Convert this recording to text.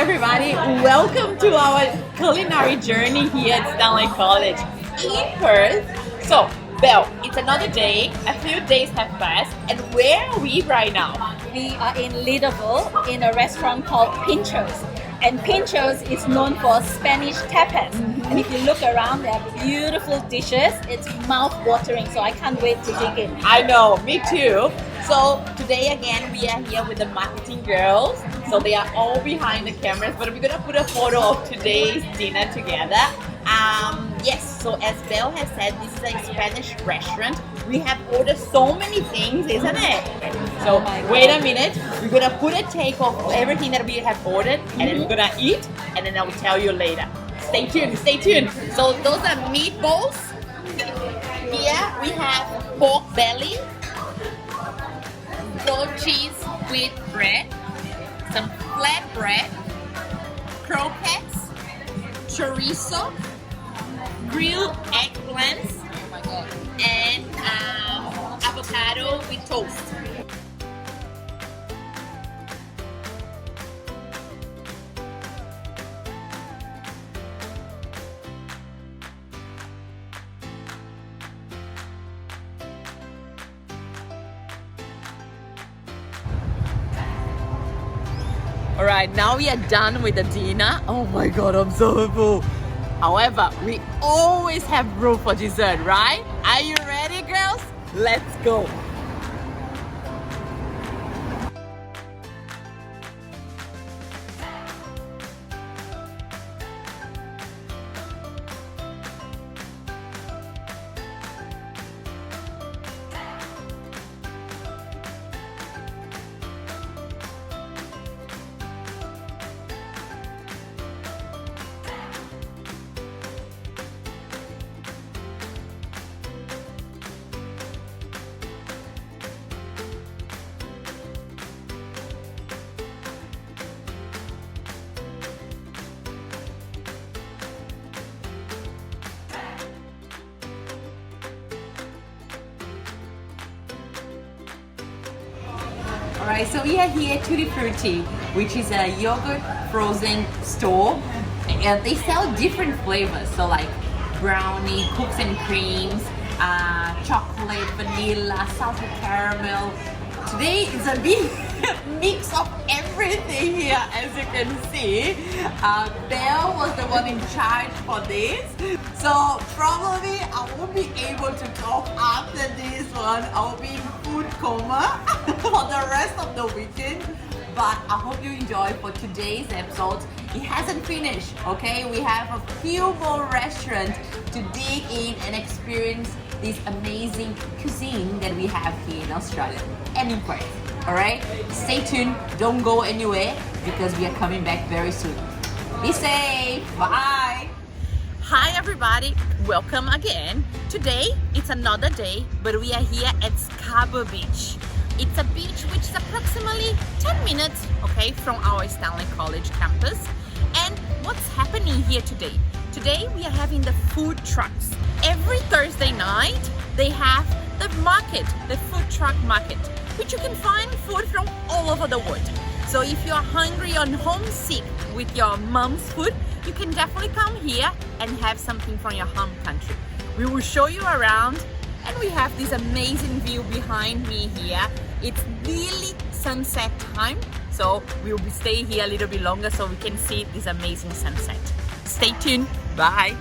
everybody, welcome to our culinary journey here at Stanley College in Perth. So, Belle, it's another day, a few days have passed, and where are we right now? We are in Leaderville in a restaurant called Pinchos. And Pinchos is known for Spanish Tapas. And if you look around, they have beautiful dishes. It's mouth-watering, so I can't wait to dig in. I know, me too. So today again, we are here with the marketing girls. So they are all behind the cameras, but we're gonna put a photo of today's dinner together. Yes, so as Belle has said, this is a Spanish restaurant. We have ordered so many things, isn't it? So wait a minute, we're gonna put a take of everything that we have ordered, and then we're gonna eat, and then I'll tell you later. Stay tuned, stay tuned. So those are meatballs. Here we have pork belly, goat cheese with bread, some flat bread, croquettes, chorizo, grilled eggplants, and avocado with toast. Alright, now we are done with the dinner. Oh my god, I'm so full. However, we always have room for dessert, right? Are you ready, girls? Let's go. Alright, so we are here at Tutti Frutti, which is a yogurt frozen store, and they sell different flavors, so like brownie, cookies and creams, chocolate, vanilla, salted caramel. Today is a big mix of everything here, as you can see. Belle was the one in charge for this, so probably I won't be able to talk after this one. I'll be in food coma for the rest of the weekend, but I hope you enjoy for today's episode. It hasn't finished, okay? We have a few more restaurants to dig in and experience this amazing cuisine that we have here in Australia and in Perth. Alright, stay tuned, don't go anywhere because we are coming back very soon. Be safe, bye! Hi everybody, welcome again. Today it's another day, but we are here at Scarborough Beach. It's a beach which is approximately 10 minutes, okay, from our Stanley College campus. And what's happening here today? Today we are having the food trucks. Every Thursday night they have the market, the food truck market, which you can find food from all over the world. So if you're hungry or homesick with your mom's food, you can definitely come here and have something from your home country. We will show you around, and we have this amazing view behind me here. It's nearly sunset time, so we'll be staying here a little bit longer so we can see this amazing sunset. Stay tuned, bye!